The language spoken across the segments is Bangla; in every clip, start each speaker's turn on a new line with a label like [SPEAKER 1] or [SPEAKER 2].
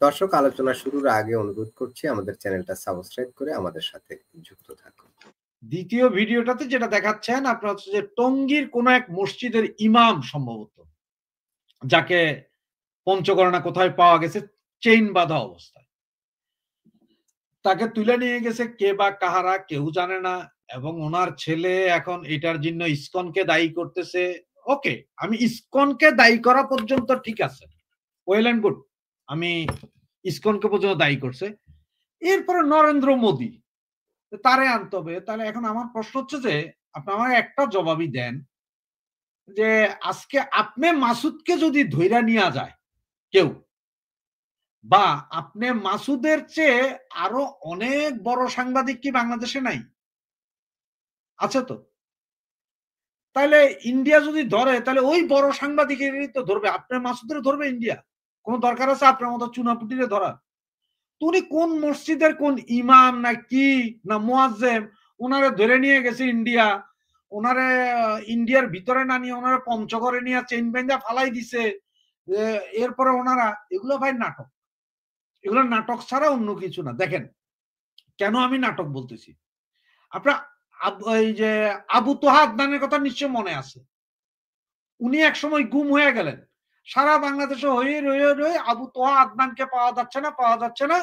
[SPEAKER 1] দর্শক, আলোচনা শুরুর আগে অনুরোধ করছি আমাদের চ্যানেলটা সাবস্ক্রাইব করে আমাদের সাথে যুক্ত থাকুন।
[SPEAKER 2] দ্বিতীয় ভিডিওটাতে যেটা দেখাচ্ছেন আপনার হচ্ছে যে টঙ্গীর কোন এক মসজিদের ইমাম সম্ভবত, যাকে পঞ্চগড়না কোথায় পাওয়া গেছে চেইন বাঁধা অবস্থায়, তাকে তুলে নিয়ে গেছে কে বা কাহারা কেউ জানে না, এবং ওনার ছেলে এখন এটার জন্য ইসকনকে দায়ী করতেছে। ওকে, আমি ইসকনকে দায়ী করা পর্যন্ত ঠিক আছে, ওয়েল এন্ড গুড, আমি ইসকনকে পর্যন্ত দায়ী করছে। এরপরে নরেন্দ্র মোদী তারে আনতে হবে। তাহলে এখন আমার প্রশ্ন হচ্ছে যে আপনি আমার একটা জবাবই দেন যে আজকে আপনি মাসুদকে যদি ধইরা নিয়ে যায় কেউ, বা আপনি মাসুদের চেয়ে আরো অনেক বড় সাংবাদিক কি বাংলাদেশে নাই? আছে তো। তাহলে ইন্ডিয়া যদি ধরে তাহলে ওই বড় সাংবাদিকেরই তো ধরবে, আপনার মাসুদের ধরবে ইন্ডিয়া? কোন দরকার আছে আপনার মতো চুনাপুটিরে ধরা? উনি কোন মসজিদের কোন ইমাম না কি না মুয়াজ্জেম, ওনারে ধরে নিয়ে গেছে ইন্ডিয়া, ওনারে ইন্ডিয়ার ভিতরে না নিয়ে ওনারা পঞ্চগড়ে নিয়ে চেইন বেঁধে ফালাই দিছে। এরপরে ওনারা এগুলো ভাই নাটক, এগুলো নাটক ছাড়া অন্য কিছু না। দেখেন কেন আমি নাটক বলতেছি। আপনার এই যে আবু তোহা আদনানের কথা নিশ্চয় মনে আছে, উনি এক সময় গুম হয়ে গেলেন, সারা বাংলাদেশে হয়ে রয়ে আবু তোহা আদনানকে পাওয়া যাচ্ছে না পাওয়া যাচ্ছে না।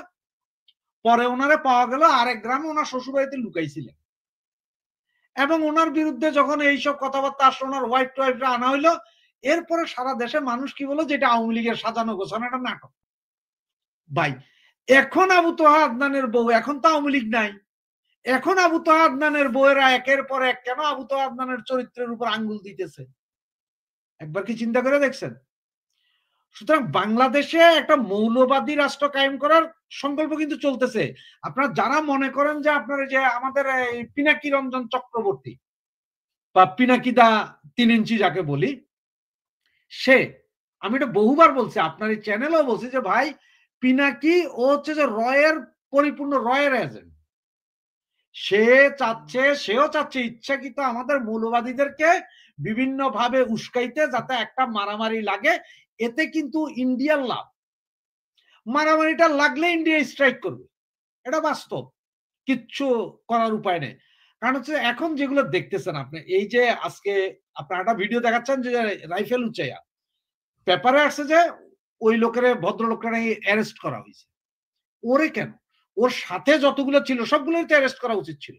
[SPEAKER 2] পরে ওনারে পাওয়া গেল আরেক গ্রামে, ওনার শ্বশুরবাড়িতে লুকাইছিলেন, এবং ওনার বিরুদ্ধে যখন এইসব কথাবার্তা আসলো, ওনার ওয়াইফ টোয়াইফরা আনা হইলো, এরপরে সারা দেশে মানুষ কি বলো যে এটা আওয়ামী লীগের সাজানো গোছানো একটা নাটক। ভাই এখন আবু তোহা আদনানের বউ, এখন তো আওয়ামী লীগ নাই, এখন আবু তোহা আদনানের বউয়েরা একের পর এক কেন আবু তোহা আদনানের চরিত্রের উপর আঙ্গুল দিতেছে? একবার কি চিন্তা করে দেখছেন? সুতরাং বাংলাদেশে একটা মৌলবাদী রাষ্ট্র কায়েম করার সংকল্প কিন্তু চলতেছে। আপনারা যারা মনে করেন যে আপনারা যে আমাদের এই পিনাকি রঞ্জন চক্রবর্তী বা পিনাকি দা 3 ইঞ্চি যাকে বলি, সে, আমি এটা বহুবার বলছি, আপনার এই চ্যানেলেও বলছি যে ভাই পিনাকি ও হচ্ছে যে রয়ের পরিপূর্ণ রয়ের এজেন্ট। সেও চাচ্ছে ইচ্ছাকৃত আমাদের মৌলবাদীদেরকে বিভিন্ন ভাবে উস্কাইতে, যাতে একটা মারামারি লাগে। এতে কিন্তু ইন্ডিয়ার লাভ, মারামারিটা লাগলে ইন্ডিয়া স্ট্রাইক করবে, এটা বাস্তব, কিচ্ছু করার উপায় নেই। কারণ হচ্ছে এখন যেগুলো দেখতেছেন আপনি, এই যে আজকে আপনার একটা ভিডিও দেখাচ্ছেন যে রাইফেল উচাইয়া, পেপারে আসছে যে ওই লোকের ভদ্রলোকের অ্যারেস্ট করা হয়েছে। ওরে কেন? ওর সাথে যতগুলো ছিল সবগুলোই তো অ্যারেস্ট করা উচিত ছিল,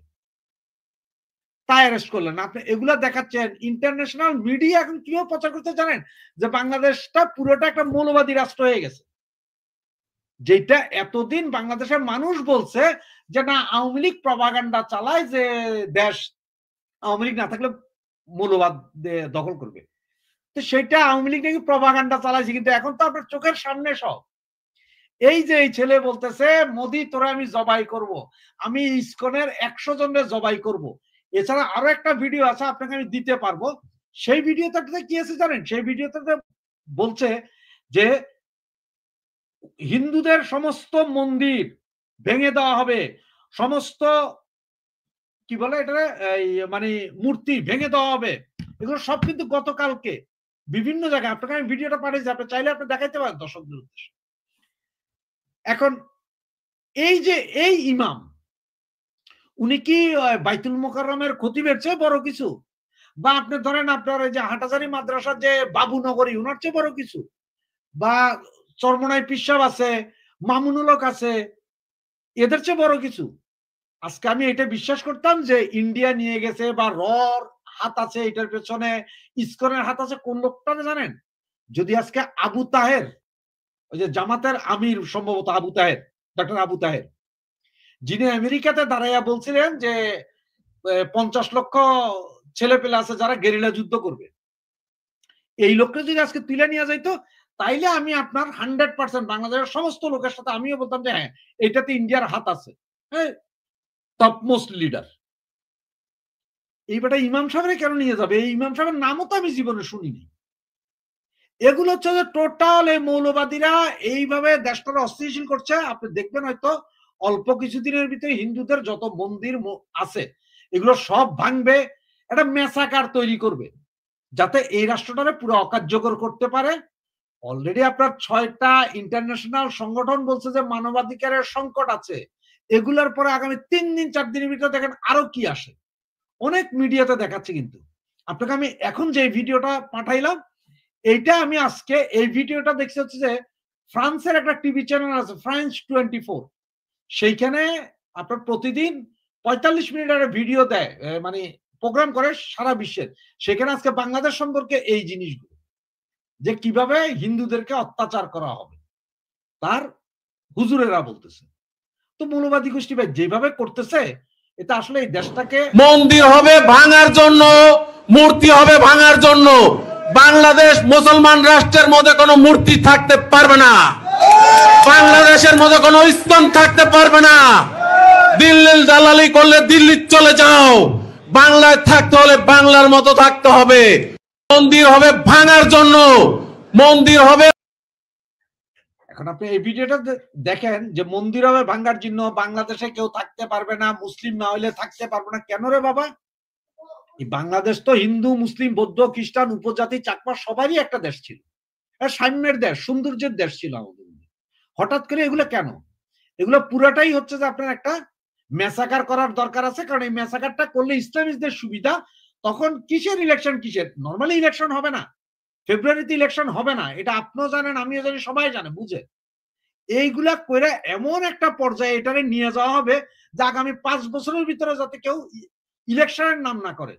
[SPEAKER 2] তাই অ্যারেস্ট করলেন আপনি। এগুলা দেখাচ্ছেন, ইন্টারন্যাশনাল মিডিয়া এখন কিভাবে প্রচার করতে জানেন যে বাংলাদেশটা পুরোটা একটা মৌলবাদী রাষ্ট্র হয়ে গেছে, যেটা এতদিন বাংলাদেশের মানুষ বলছে যে না আওয়ামী লীগ প্রপাগান্ডা চালায় যে দেশ আওয়ামী লীগ না থাকলে মৌলবাদ দখল করবে। তো সেটা আওয়ামী লীগ নাকি প্রপাগান্ডা চালাইছে, কিন্তু এখন তো আপনার চোখের সামনে সব। এই যে এই ছেলে বলতেছে মোদি তোরা আমি জবাই করব, আমি ইসকনের 100 জনের জবাই করব। এছাড়া আরো একটা ভিডিও আছে আপনাকে আমি দিতে পারবো। সেই ভিডিওতে কি আছে জানেন? সেই ভিডিওতে বলছে যে হিন্দুদের সমস্ত মন্দির ভেঙে দেওয়া হবে, সমস্ত কি বলে এটা মানে মূর্তি ভেঙে দেওয়া হবে। এগুলো সব কিন্তু গতকালকে বিভিন্ন জায়গায় আপনাকে আমি ভিডিওটা পাঠিয়েছি, আপনি চাইলে আপনি দেখাইতে পারেন দর্শকদের উদ্দেশ্যে। এখন এই যে এই ইমাম, উনি কি বাইতুল মোকাররমের খতিবের চেয়ে বড় কিছু? বা আপনি ধরেন আপনার এই যে হাটাজারি মাদ্রাসার যে বাবুনগরী, উনার চেয়ে বড় কিছু? বা চরমনাই পিসাব আছে, মামুনুল হক আছে, এদের চেয়ে বড় কিছু? আজকে আমি এটা বিশ্বাস করতাম যে ইন্ডিয়া নিয়ে গেছে বা রর হাত আছে এটার পেছনে, ইসকনের হাত আছে, কোন লোকটা জানেন? যদি আজকে আবু তাহের, ওই যে জামাতের আমির সম্ভবত আবু তাহের, ডক্টর আবু তাহের, যিনি আমেরিকাতে দাঁড়াইয়া বলছিলেন যে 50 লক্ষ ছেলে পেলে আছে যারা গেরিলা যুদ্ধ করবে, এই লোকটা যদি আজকে তুলে নিয়ে যাইতো, তাইলে আমি আপনার 100% বাংলাদেশের সমস্ত লোকের সাথে আমিও বলতাম যে হ্যাঁ এটাতে ইন্ডিয়ার হাত আছে, হ্যাঁ টপ মোস্ট লিডার। এইবারটা ইমাম সাহেবের কেন নিয়ে যাবে? এই ইমাম সাহেবের নামও তো আমি জীবনে শুনিনি। এগুলো হচ্ছে যে টোটাল এই মৌলবাদীরা এইভাবে দেশটাকে অস্থিতিশীল করছে। আপনি দেখবেন হয়তো অল্প কিছুদিনের ভিতরে হিন্দুদের যত মন্দির আছে এগুলো সব ভাঙবে, একটা মেসাকার তৈরি করবে, যাতে এই রাষ্ট্রটাকে পুরো অকার্যকর করতে পারে, অলরেডি আপনার 6টা ইন্টারন্যাশনাল সংগঠন বলছে যে মানবাধিকারের সংকট আছে। এগুলোর পরে আগামী 3 দিন 4 দিনের ভিতরে দেখেন আরো কি আসে। অনেক মিডিয়াতে দেখাচ্ছে কিন্তু। আপনাকে আমি এখন যে ভিডিওটা পাঠাইলাম, এইটা আমি আজকে এই ভিডিওটা দেখছি হচ্ছে যে ফ্রান্সের একটা টিভি চ্যানেল আছে ফ্রান্স 24, সেইখানে আপনার প্রতিদিন 45 মিনিটের ভিডিও দেয়, মানে প্রোগ্রাম করে সারা বিশ্বের। সেখানে আজকে বাংলাদেশ সম্পর্কে এই জিনিসগুলো, যে কিভাবে হিন্দুদেরকে অত্যাচার করা হবে, তার হুজুরেরা বলতেছে। তো মৌলবাদী গোষ্ঠী ভাই যেভাবে করতেছে, এটা আসলে এই দেশটাকে
[SPEAKER 3] মন্দির হবে ভাঙার জন্য, মূর্তি হবে ভাঙার জন্য। বাংলাদেশ মুসলমান রাষ্ট্রের মধ্যে কোনো মূর্তি থাকতে পারবে না, বাংলাদেশের মধ্যে কোনো ইসলাম থাকতে পারবে না। দিল্লির দালালি করলে দিল্লি চলে যাও, বাংলায় থাকতে হলে বাংলার মতো থাকতে হবে। মন্দির হবে ভাঙার জন্য, মন্দির হবে।
[SPEAKER 2] এখন আপনি এই ভিডিওটা দেখেন যে মন্দির হবে ভাঙার জন্য, বাংলাদেশে কেউ থাকতে পারবে না, মুসলিম না হইলে থাকতে পারবে না। কেন রে বাবা? এই বাংলাদেশ তো হিন্দু, মুসলিম, বৌদ্ধ, খ্রিস্টান, উপজাতি, চাকমা সবারই একটা দেশ ছিল, সাম্যের দেশ, সৌন্দর্যের দেশ ছিল আমাদের। হঠাৎ করে এগুলো কেন? এগুলো পুরাটাই হচ্ছে যে আপনার একটা ম্যাসাকার করার দরকার আছে, কারণ এই ম্যাসাকারটা করলে ইসলামিস্টদের সুবিধা। তখন কিসের ইলেকশন, কিসের নর্মালি ইলেকশন হবে না, ফেব্রুয়ারিতে ইলেকশন হবে না, এটা আপনিও জানেন, আমিও জানি, সবাই জানে, বুঝে। এইগুলা করে এমন একটা পর্যায়ে এটারে নিয়ে যাওয়া হবে যে আগামী 5 বছরের ভিতরে যাতে কেউ ইলেকশনের নাম না করে,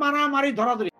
[SPEAKER 2] মারামারি ধরাধরি।